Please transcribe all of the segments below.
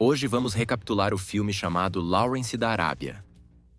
Hoje vamos recapitular o filme chamado Lawrence da Arábia.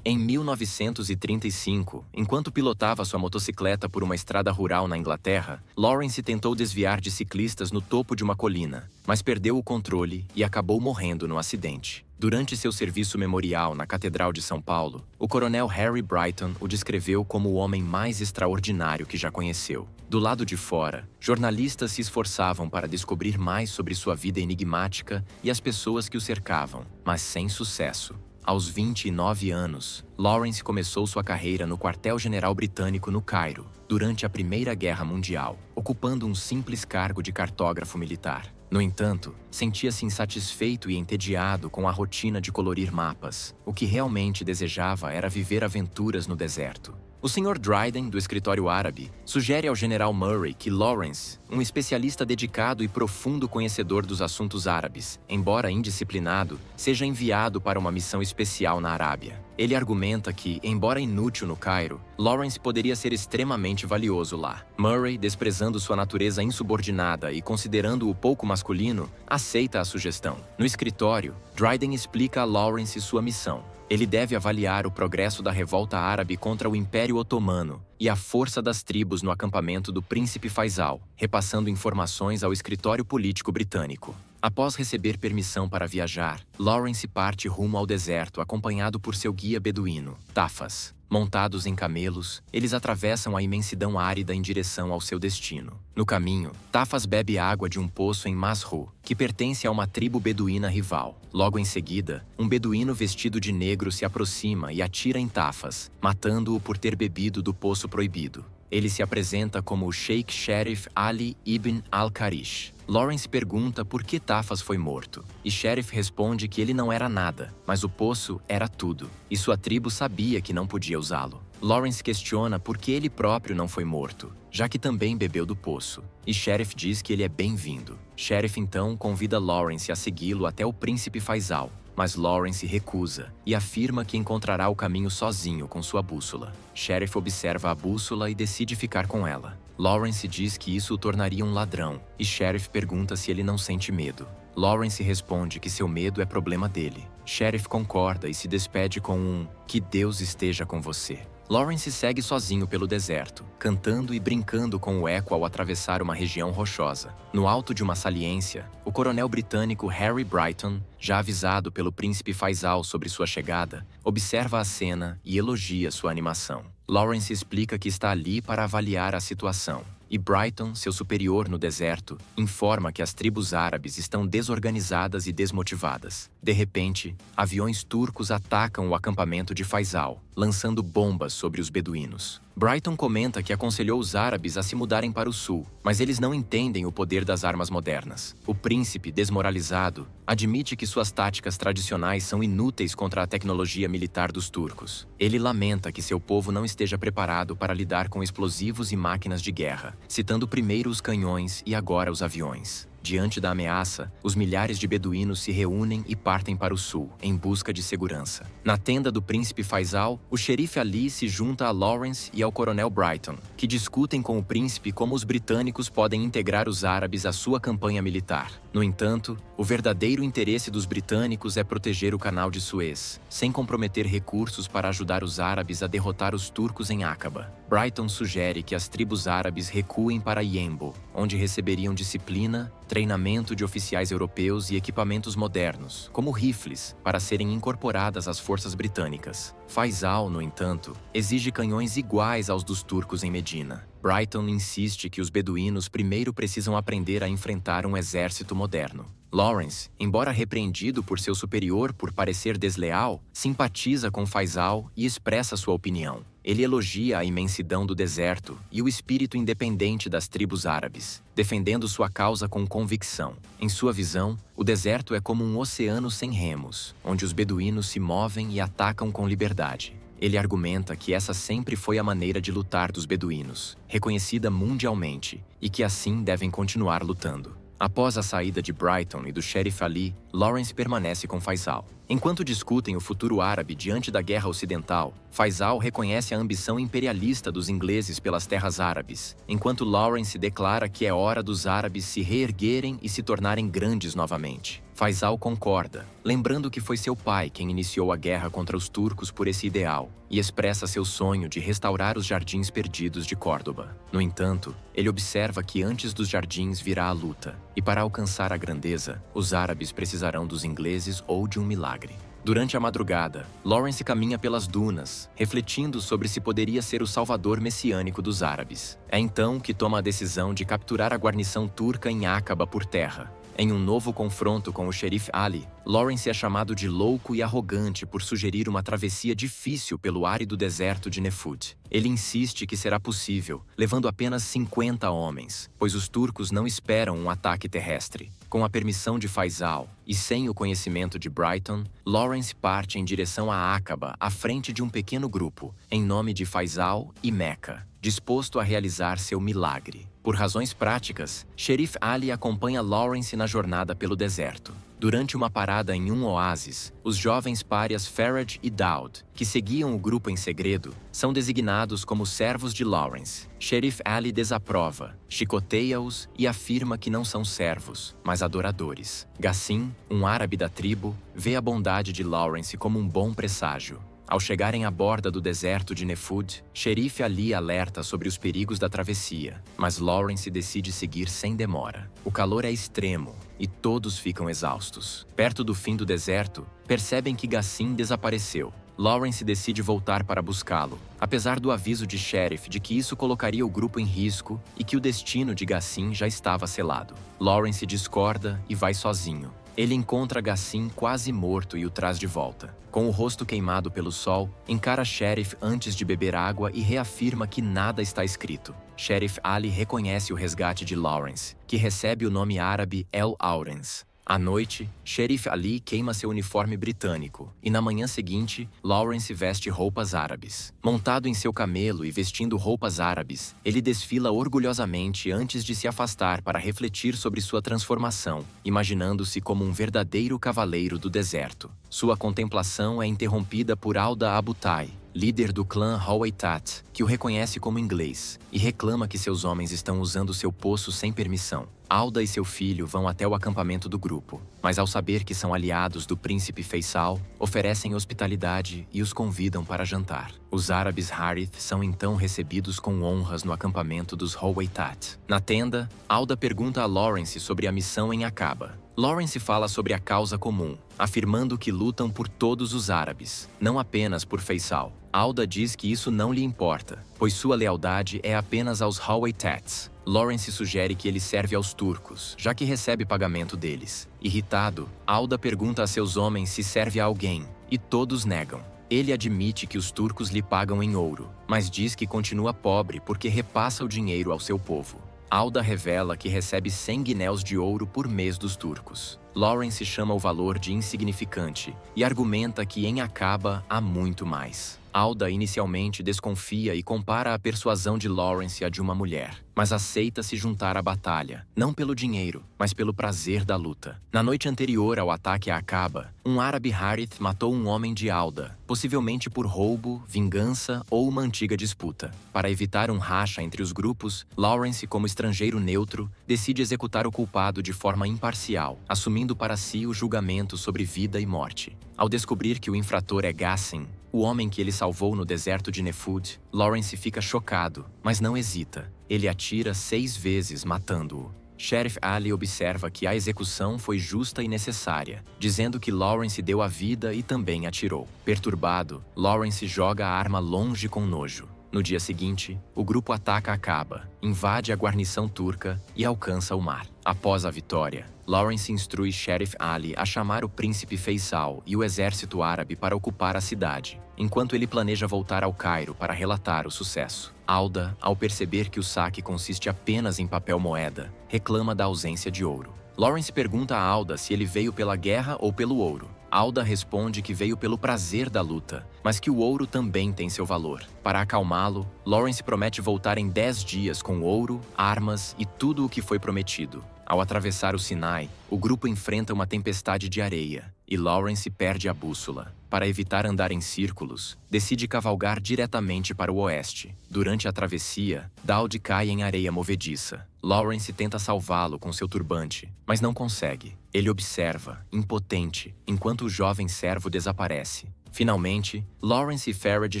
Em 1935, enquanto pilotava sua motocicleta por uma estrada rural na Inglaterra, Lawrence tentou desviar de ciclistas no topo de uma colina, mas perdeu o controle e acabou morrendo no acidente. Durante seu serviço memorial na Catedral de São Paulo, o coronel Harry Brighton o descreveu como o homem mais extraordinário que já conheceu. Do lado de fora, jornalistas se esforçavam para descobrir mais sobre sua vida enigmática e as pessoas que o cercavam, mas sem sucesso. Aos 29 anos, Lawrence começou sua carreira no quartel-general britânico no Cairo, durante a Primeira Guerra Mundial, ocupando um simples cargo de cartógrafo militar. No entanto, sentia-se insatisfeito e entediado com a rotina de colorir mapas. O que realmente desejava era viver aventuras no deserto. O Sr. Dryden, do escritório árabe, sugere ao general Murray que Lawrence, um especialista dedicado e profundo conhecedor dos assuntos árabes, embora indisciplinado, seja enviado para uma missão especial na Arábia. Ele argumenta que, embora inútil no Cairo, Lawrence poderia ser extremamente valioso lá. Murray, desprezando sua natureza insubordinada e considerando-o pouco masculino, aceita a sugestão. No escritório, Dryden explica a Lawrence sua missão. Ele deve avaliar o progresso da revolta árabe contra o Império Otomano e a força das tribos no acampamento do Príncipe Faisal, repassando informações ao escritório político britânico. Após receber permissão para viajar, Lawrence parte rumo ao deserto acompanhado por seu guia beduíno, Tafas. Montados em camelos, eles atravessam a imensidão árida em direção ao seu destino. No caminho, Tafas bebe água de um poço em Masru, que pertence a uma tribo beduína rival. Logo em seguida, um beduíno vestido de negro se aproxima e atira em Tafas, matando-o por ter bebido do poço proibido. Ele se apresenta como o Sheikh Sherif Ali ibn al-Karish. Lawrence pergunta por que Tafas foi morto, e Sherif responde que ele não era nada, mas o poço era tudo, e sua tribo sabia que não podia usá-lo. Lawrence questiona por que ele próprio não foi morto, já que também bebeu do poço, e Sherif diz que ele é bem-vindo. Sherif então convida Lawrence a segui-lo até o Príncipe Faisal, mas Lawrence recusa e afirma que encontrará o caminho sozinho com sua bússola. Sherif observa a bússola e decide ficar com ela. Lawrence diz que isso o tornaria um ladrão, e Sherif pergunta se ele não sente medo. Lawrence responde que seu medo é problema dele. Sherif concorda e se despede com um "Que Deus esteja com você". Lawrence segue sozinho pelo deserto, cantando e brincando com o eco ao atravessar uma região rochosa. No alto de uma saliência, o coronel britânico Harry Brighton, já avisado pelo príncipe Faisal sobre sua chegada, observa a cena e elogia sua animação. Lawrence explica que está ali para avaliar a situação. E Brighton, seu superior no deserto, informa que as tribos árabes estão desorganizadas e desmotivadas. De repente, aviões turcos atacam o acampamento de Faisal, lançando bombas sobre os beduínos. Brighton comenta que aconselhou os árabes a se mudarem para o sul, mas eles não entendem o poder das armas modernas. O príncipe, desmoralizado, admite que suas táticas tradicionais são inúteis contra a tecnologia militar dos turcos. Ele lamenta que seu povo não esteja preparado para lidar com explosivos e máquinas de guerra, citando primeiro os canhões e agora os aviões. Diante da ameaça, os milhares de beduínos se reúnem e partem para o sul, em busca de segurança. Na tenda do príncipe Faisal, o xerife Ali se junta a Lawrence e ao coronel Brighton, que discutem com o príncipe como os britânicos podem integrar os árabes à sua campanha militar. No entanto, o verdadeiro interesse dos britânicos é proteger o canal de Suez, sem comprometer recursos para ajudar os árabes a derrotar os turcos em Aqaba. Brighton sugere que as tribos árabes recuem para Yembo, onde receberiam disciplina, treinamento de oficiais europeus e equipamentos modernos, como rifles, para serem incorporadas às forças britânicas. Faisal, no entanto, exige canhões iguais aos dos turcos em Medina. Brighton insiste que os beduínos primeiro precisam aprender a enfrentar um exército moderno. Lawrence, embora repreendido por seu superior por parecer desleal, simpatiza com Faisal e expressa sua opinião. Ele elogia a imensidão do deserto e o espírito independente das tribos árabes, defendendo sua causa com convicção. Em sua visão, o deserto é como um oceano sem remos, onde os beduínos se movem e atacam com liberdade. Ele argumenta que essa sempre foi a maneira de lutar dos beduínos, reconhecida mundialmente, e que assim devem continuar lutando. Após a saída de Brighton e do xerife Ali, Lawrence permanece com Faisal. Enquanto discutem o futuro árabe diante da Guerra Ocidental, Faisal reconhece a ambição imperialista dos ingleses pelas terras árabes, enquanto Lawrence declara que é hora dos árabes se reerguerem e se tornarem grandes novamente. Faisal concorda, lembrando que foi seu pai quem iniciou a guerra contra os turcos por esse ideal, e expressa seu sonho de restaurar os jardins perdidos de Córdoba. No entanto, ele observa que antes dos jardins virá a luta, e para alcançar a grandeza, os árabes precisarão dos ingleses ou de um milagre. Durante a madrugada, Lawrence caminha pelas dunas, refletindo sobre se poderia ser o salvador messiânico dos árabes. É então que toma a decisão de capturar a guarnição turca em Aqaba por terra. Em um novo confronto com o xerife Ali, Lawrence é chamado de louco e arrogante por sugerir uma travessia difícil pelo árido deserto de Nefud. Ele insiste que será possível, levando apenas 50 homens, pois os turcos não esperam um ataque terrestre. Com a permissão de Faisal e sem o conhecimento de Brighton, Lawrence parte em direção a Aqaba, à frente de um pequeno grupo, em nome de Faisal e Meca, disposto a realizar seu milagre. Por razões práticas, Xerife Ali acompanha Lawrence na jornada pelo deserto. Durante uma parada em um oásis, os jovens párias Farad e Daud, que seguiam o grupo em segredo, são designados como servos de Lawrence. Xerife Ali desaprova, chicoteia-os e afirma que não são servos, mas adoradores. Gassim, um árabe da tribo, vê a bondade de Lawrence como um bom presságio. Ao chegarem à borda do deserto de Nefud, Xerife Ali alerta sobre os perigos da travessia, mas Lawrence decide seguir sem demora. O calor é extremo e todos ficam exaustos. Perto do fim do deserto, percebem que Gassim desapareceu. Lawrence decide voltar para buscá-lo, apesar do aviso de Sheriff de que isso colocaria o grupo em risco e que o destino de Gassim já estava selado. Lawrence discorda e vai sozinho. Ele encontra Gassim quase morto e o traz de volta. Com o rosto queimado pelo sol, encara Sheriff antes de beber água e reafirma que nada está escrito. Xerife Ali reconhece o resgate de Lawrence, que recebe o nome árabe El Aurens. À noite, Xerife Ali queima seu uniforme britânico e na manhã seguinte, Lawrence veste roupas árabes. Montado em seu camelo e vestindo roupas árabes, ele desfila orgulhosamente antes de se afastar para refletir sobre sua transformação, imaginando-se como um verdadeiro cavaleiro do deserto. Sua contemplação é interrompida por Auda Abutai, líder do clã Hawaitat, que o reconhece como inglês e reclama que seus homens estão usando seu poço sem permissão. Auda e seu filho vão até o acampamento do grupo, mas ao saber que são aliados do príncipe Faisal, oferecem hospitalidade e os convidam para jantar. Os árabes Harith são então recebidos com honras no acampamento dos Hawaitat. Na tenda, Auda pergunta a Lawrence sobre a missão em Aqaba. Lawrence fala sobre a causa comum, afirmando que lutam por todos os árabes, não apenas por Faisal. Auda diz que isso não lhe importa, pois sua lealdade é apenas aos Hawaitats. Lawrence sugere que ele serve aos turcos, já que recebe pagamento deles. Irritado, Auda pergunta a seus homens se serve a alguém, e todos negam. Ele admite que os turcos lhe pagam em ouro, mas diz que continua pobre porque repassa o dinheiro ao seu povo. Auda revela que recebe 100 guinéus de ouro por mês dos turcos. Lawrence chama o valor de insignificante e argumenta que em Aqaba há muito mais. Auda inicialmente desconfia e compara a persuasão de Lawrence à de uma mulher, mas aceita se juntar à batalha, não pelo dinheiro, mas pelo prazer da luta. Na noite anterior ao ataque a Aqaba, um árabe Harith matou um homem de Auda, possivelmente por roubo, vingança ou uma antiga disputa. Para evitar um racha entre os grupos, Lawrence, como estrangeiro neutro, decide executar o culpado de forma imparcial, assumindo para si o julgamento sobre vida e morte. Ao descobrir que o infrator é Gassim, o homem que ele salvou no deserto de Nefud, Lawrence fica chocado, mas não hesita. Ele atira 6 vezes, matando-o. Xerife Ali observa que a execução foi justa e necessária, dizendo que Lawrence deu a vida e também atirou. Perturbado, Lawrence joga a arma longe com nojo. No dia seguinte, o grupo ataca Aqaba, invade a guarnição turca e alcança o mar. Após a vitória, Lawrence instrui Xerife Ali a chamar o príncipe Faisal e o exército árabe para ocupar a cidade, enquanto ele planeja voltar ao Cairo para relatar o sucesso. Auda, ao perceber que o saque consiste apenas em papel moeda, reclama da ausência de ouro. Lawrence pergunta a Auda se ele veio pela guerra ou pelo ouro. Auda responde que veio pelo prazer da luta, mas que o ouro também tem seu valor. Para acalmá-lo, Lawrence promete voltar em 10 dias com ouro, armas e tudo o que foi prometido. Ao atravessar o Sinai, o grupo enfrenta uma tempestade de areia, e Lawrence perde a bússola. Para evitar andar em círculos, decide cavalgar diretamente para o oeste. Durante a travessia, Dowd cai em areia movediça. Lawrence tenta salvá-lo com seu turbante, mas não consegue. Ele observa, impotente, enquanto o jovem servo desaparece. Finalmente, Lawrence e Farragut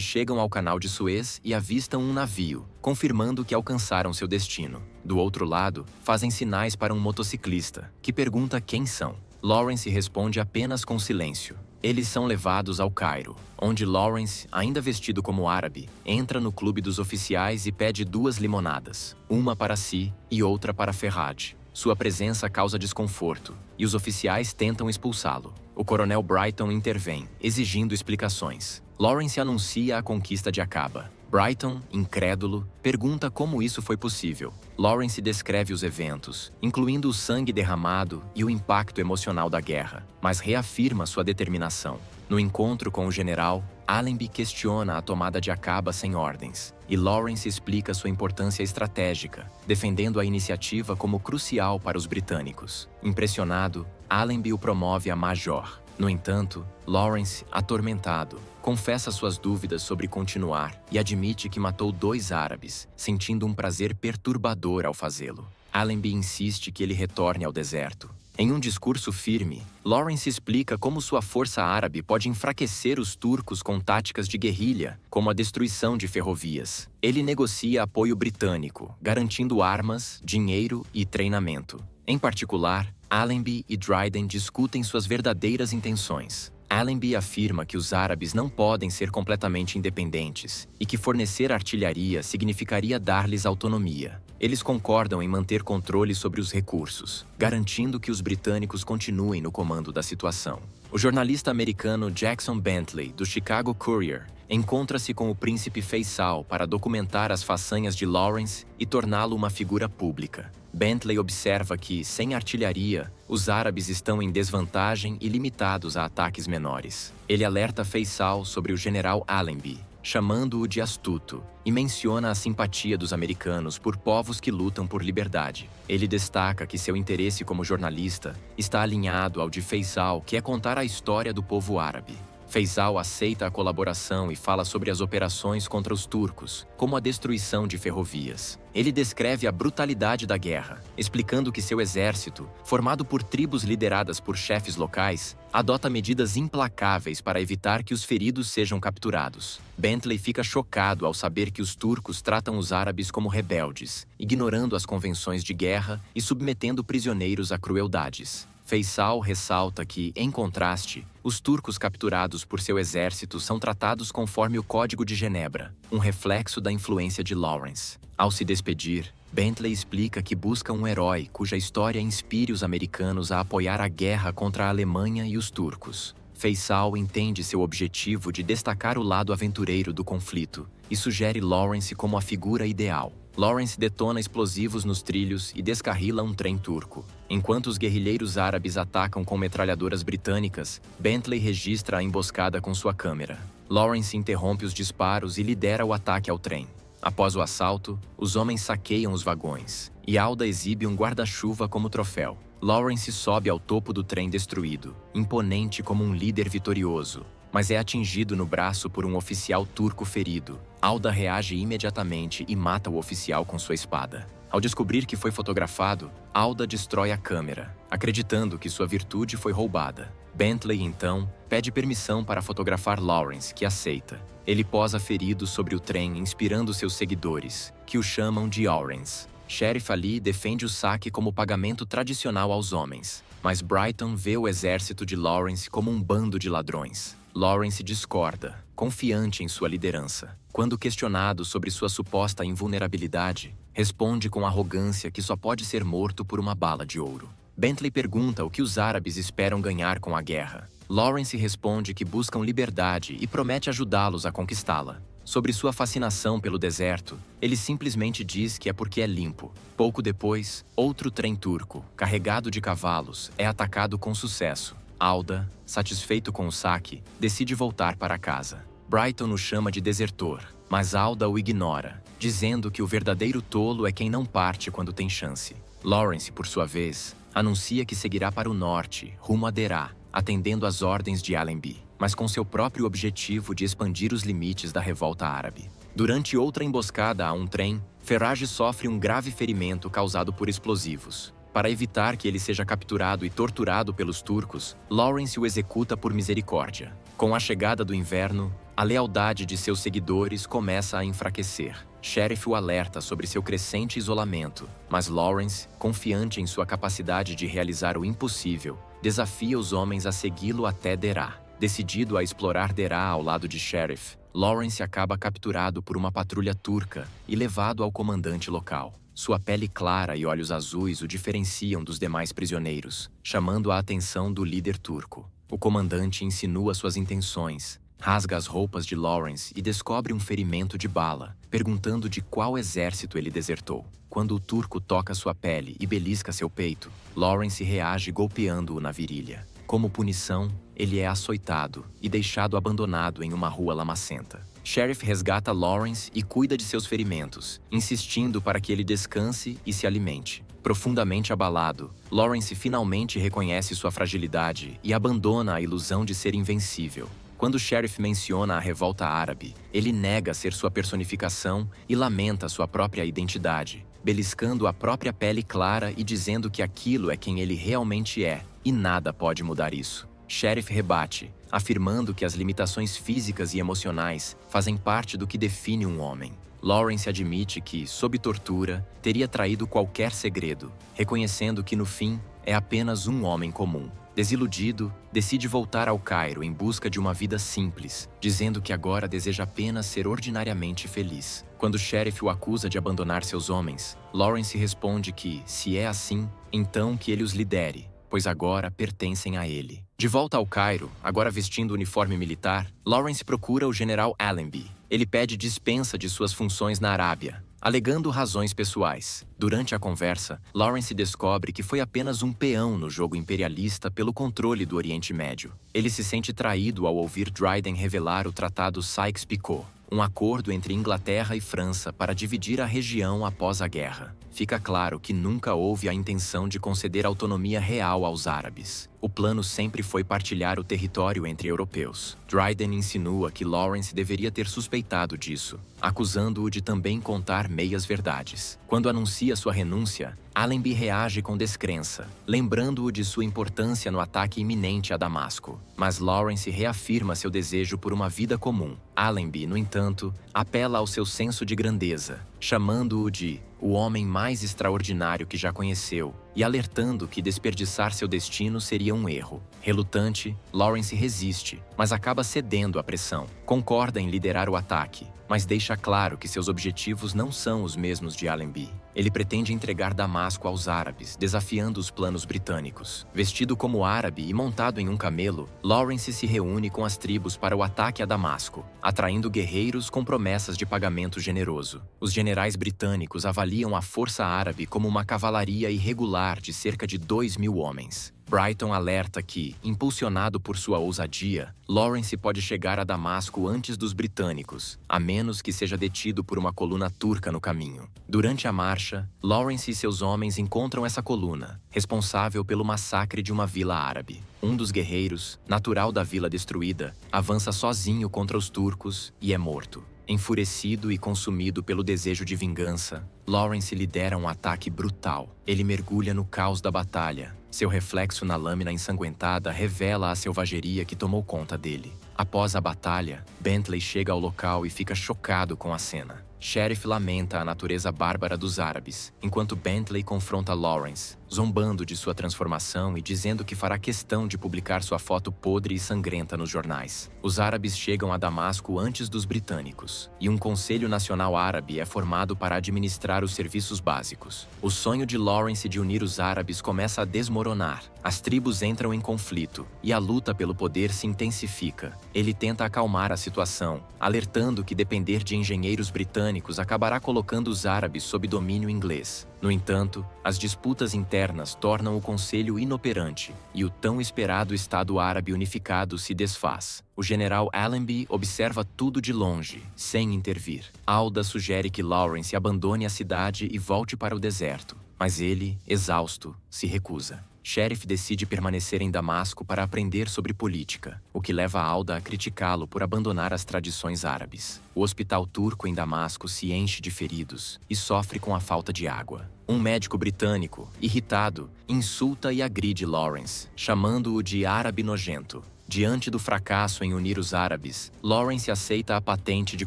chegam ao canal de Suez e avistam um navio, confirmando que alcançaram seu destino. Do outro lado, fazem sinais para um motociclista, que pergunta quem são. Lawrence responde apenas com silêncio. Eles são levados ao Cairo, onde Lawrence, ainda vestido como árabe, entra no clube dos oficiais e pede 2 limonadas, uma para si e outra para Farragut. Sua presença causa desconforto, e os oficiais tentam expulsá-lo. O coronel Brighton intervém, exigindo explicações. Lawrence anuncia a conquista de Aqaba. Brighton, incrédulo, pergunta como isso foi possível. Lawrence descreve os eventos, incluindo o sangue derramado e o impacto emocional da guerra, mas reafirma sua determinação. No encontro com o general, Allenby questiona a tomada de Aqaba sem ordens, e Lawrence explica sua importância estratégica, defendendo a iniciativa como crucial para os britânicos. Impressionado, Allenby o promove a major. No entanto, Lawrence, atormentado, confessa suas dúvidas sobre continuar e admite que matou 2 árabes, sentindo um prazer perturbador ao fazê-lo. Allenby insiste que ele retorne ao deserto. Em um discurso firme, Lawrence explica como sua força árabe pode enfraquecer os turcos com táticas de guerrilha, como a destruição de ferrovias. Ele negocia apoio britânico, garantindo armas, dinheiro e treinamento. Em particular, Allenby e Dryden discutem suas verdadeiras intenções. Allenby afirma que os árabes não podem ser completamente independentes e que fornecer artilharia significaria dar-lhes autonomia. Eles concordam em manter controle sobre os recursos, garantindo que os britânicos continuem no comando da situação. O jornalista americano Jackson Bentley, do Chicago Courier, encontra-se com o príncipe Faisal para documentar as façanhas de Lawrence e torná-lo uma figura pública. Bentley observa que, sem artilharia, os árabes estão em desvantagem e limitados a ataques menores. Ele alerta Faisal sobre o general Allenby, chamando-o de astuto, e menciona a simpatia dos americanos por povos que lutam por liberdade. Ele destaca que seu interesse como jornalista está alinhado ao de Faisal, que é contar a história do povo árabe. Faisal aceita a colaboração e fala sobre as operações contra os turcos, como a destruição de ferrovias. Ele descreve a brutalidade da guerra, explicando que seu exército, formado por tribos lideradas por chefes locais, adota medidas implacáveis para evitar que os feridos sejam capturados. Bentley fica chocado ao saber que os turcos tratam os árabes como rebeldes, ignorando as convenções de guerra e submetendo prisioneiros a crueldades. Faisal ressalta que, em contraste, os turcos capturados por seu exército são tratados conforme o Código de Genebra, um reflexo da influência de Lawrence. Ao se despedir, Bentley explica que busca um herói cuja história inspire os americanos a apoiar a guerra contra a Alemanha e os turcos. Faisal entende seu objetivo de destacar o lado aventureiro do conflito e sugere Lawrence como a figura ideal. Lawrence detona explosivos nos trilhos e descarrila um trem turco. Enquanto os guerrilheiros árabes atacam com metralhadoras britânicas, Bentley registra a emboscada com sua câmera. Lawrence interrompe os disparos e lidera o ataque ao trem. Após o assalto, os homens saqueiam os vagões, e Alda exibe um guarda-chuva como troféu. Lawrence sobe ao topo do trem destruído, imponente como um líder vitorioso, mas é atingido no braço por um oficial turco ferido. Alda reage imediatamente e mata o oficial com sua espada. Ao descobrir que foi fotografado, Alda destrói a câmera, acreditando que sua virtude foi roubada. Bentley, então, pede permissão para fotografar Lawrence, que aceita. Ele posa ferido sobre o trem, inspirando seus seguidores, que o chamam de Lawrence. Sheriff Ali defende o saque como pagamento tradicional aos homens, mas Brighton vê o exército de Lawrence como um bando de ladrões. Lawrence discorda, confiante em sua liderança. Quando questionado sobre sua suposta invulnerabilidade, responde com arrogância que só pode ser morto por uma bala de ouro. Bentley pergunta o que os árabes esperam ganhar com a guerra. Lawrence responde que buscam liberdade e promete ajudá-los a conquistá-la. Sobre sua fascinação pelo deserto, ele simplesmente diz que é porque é limpo. Pouco depois, outro trem turco, carregado de cavalos, é atacado com sucesso. Alda, satisfeito com o saque, decide voltar para casa. Brighton o chama de desertor, mas Alda o ignora, dizendo que o verdadeiro tolo é quem não parte quando tem chance. Lawrence, por sua vez, anuncia que seguirá para o norte, rumo a Deraa, atendendo às ordens de Allenby, mas com seu próprio objetivo de expandir os limites da revolta árabe. Durante outra emboscada a um trem, Farage sofre um grave ferimento causado por explosivos. Para evitar que ele seja capturado e torturado pelos turcos, Lawrence o executa por misericórdia. Com a chegada do inverno, a lealdade de seus seguidores começa a enfraquecer. Sheriff o alerta sobre seu crescente isolamento, mas Lawrence, confiante em sua capacidade de realizar o impossível, desafia os homens a segui-lo até Deraa. Decidido a explorar Deraa ao lado de Sheriff, Lawrence acaba capturado por uma patrulha turca e levado ao comandante local. Sua pele clara e olhos azuis o diferenciam dos demais prisioneiros, chamando a atenção do líder turco. O comandante insinua suas intenções, rasga as roupas de Lawrence e descobre um ferimento de bala, perguntando de qual exército ele desertou. Quando o turco toca sua pele e belisca seu peito, Lawrence reage golpeando-o na virilha. Como punição, ele é açoitado e deixado abandonado em uma rua lamacenta. Sheriff resgata Lawrence e cuida de seus ferimentos, insistindo para que ele descanse e se alimente. Profundamente abalado, Lawrence finalmente reconhece sua fragilidade e abandona a ilusão de ser invencível. Quando o Sheriff menciona a revolta árabe, ele nega ser sua personificação e lamenta sua própria identidade, beliscando a própria pele clara e dizendo que aquilo é quem ele realmente é, e nada pode mudar isso. Sheriff rebate, afirmando que as limitações físicas e emocionais fazem parte do que define um homem. Lawrence admite que, sob tortura, teria traído qualquer segredo, reconhecendo que, no fim, é apenas um homem comum. Desiludido, decide voltar ao Cairo em busca de uma vida simples, dizendo que agora deseja apenas ser ordinariamente feliz. Quando o Sheriff o acusa de abandonar seus homens, Lawrence responde que, se é assim, então que ele os lidere, pois agora pertencem a ele. De volta ao Cairo, agora vestindo o uniforme militar, Lawrence procura o general Allenby. Ele pede dispensa de suas funções na Arábia, alegando razões pessoais. Durante a conversa, Lawrence descobre que foi apenas um peão no jogo imperialista pelo controle do Oriente Médio. Ele se sente traído ao ouvir Dryden revelar o Tratado Sykes-Picot, um acordo entre Inglaterra e França para dividir a região após a guerra. Fica claro que nunca houve a intenção de conceder autonomia real aos árabes. O plano sempre foi partilhar o território entre europeus. Dryden insinua que Lawrence deveria ter suspeitado disso, acusando-o de também contar meias-verdades. Quando anuncia sua renúncia, Allenby reage com descrença, lembrando-o de sua importância no ataque iminente a Damasco. Mas Lawrence reafirma seu desejo por uma vida comum. Allenby, no entanto, apela ao seu senso de grandeza, chamando-o de o homem mais extraordinário que já conheceu e alertando que desperdiçar seu destino seria um erro. Relutante, Lawrence resiste, mas acaba cedendo à pressão. Concorda em liderar o ataque, mas deixa claro que seus objetivos não são os mesmos de Allenby. Ele pretende entregar Damasco aos árabes, desafiando os planos britânicos. Vestido como árabe e montado em um camelo, Lawrence se reúne com as tribos para o ataque a Damasco, atraindo guerreiros com promessas de pagamento generoso. Os generais britânicos avaliam a força árabe como uma cavalaria irregular de cerca de 2.000 homens. Brighton alerta que, impulsionado por sua ousadia, Lawrence pode chegar a Damasco antes dos britânicos, a menos que seja detido por uma coluna turca no caminho. Durante a marcha, Lawrence e seus homens encontram essa coluna, responsável pelo massacre de uma vila árabe. Um dos guerreiros, natural da vila destruída, avança sozinho contra os turcos e é morto. Enfurecido e consumido pelo desejo de vingança, Lawrence lidera um ataque brutal. Ele mergulha no caos da batalha. Seu reflexo na lâmina ensanguentada revela a selvageria que tomou conta dele. Após a batalha, Bentley chega ao local e fica chocado com a cena. Sheriff lamenta a natureza bárbara dos árabes, enquanto Bentley confronta Lawrence, zombando de sua transformação e dizendo que fará questão de publicar sua foto podre e sangrenta nos jornais. Os árabes chegam a Damasco antes dos britânicos, e um Conselho Nacional Árabe é formado para administrar os serviços básicos. O sonho de Lawrence de unir os árabes começa a desmoronar. As tribos entram em conflito, e a luta pelo poder se intensifica. Ele tenta acalmar a situação, alertando que depender de engenheiros britânicos acabará colocando os árabes sob domínio inglês. No entanto, as disputas internas tornam o conselho inoperante e o tão esperado Estado Árabe Unificado se desfaz. O general Allenby observa tudo de longe, sem intervir. Alda sugere que Lawrence abandone a cidade e volte para o deserto. Mas ele, exausto, se recusa. Sherif decide permanecer em Damasco para aprender sobre política, o que leva Alda a criticá-lo por abandonar as tradições árabes. O hospital turco em Damasco se enche de feridos e sofre com a falta de água. Um médico britânico, irritado, insulta e agride Lawrence, chamando-o de árabe nojento. Diante do fracasso em unir os árabes, Lawrence aceita a patente de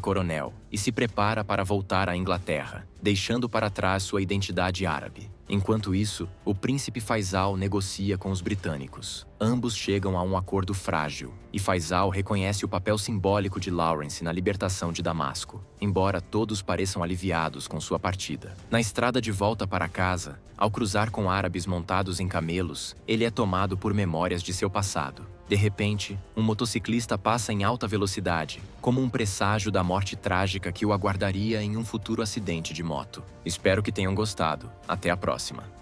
coronel e se prepara para voltar à Inglaterra, deixando para trás sua identidade árabe. Enquanto isso, o príncipe Faisal negocia com os britânicos. Ambos chegam a um acordo frágil, e Faisal reconhece o papel simbólico de Lawrence na libertação de Damasco, embora todos pareçam aliviados com sua partida. Na estrada de volta para casa, ao cruzar com árabes montados em camelos, ele é tomado por memórias de seu passado. De repente, um motociclista passa em alta velocidade, como um presságio da morte trágica que o aguardaria em um futuro acidente de moto. Espero que tenham gostado. Até a próxima.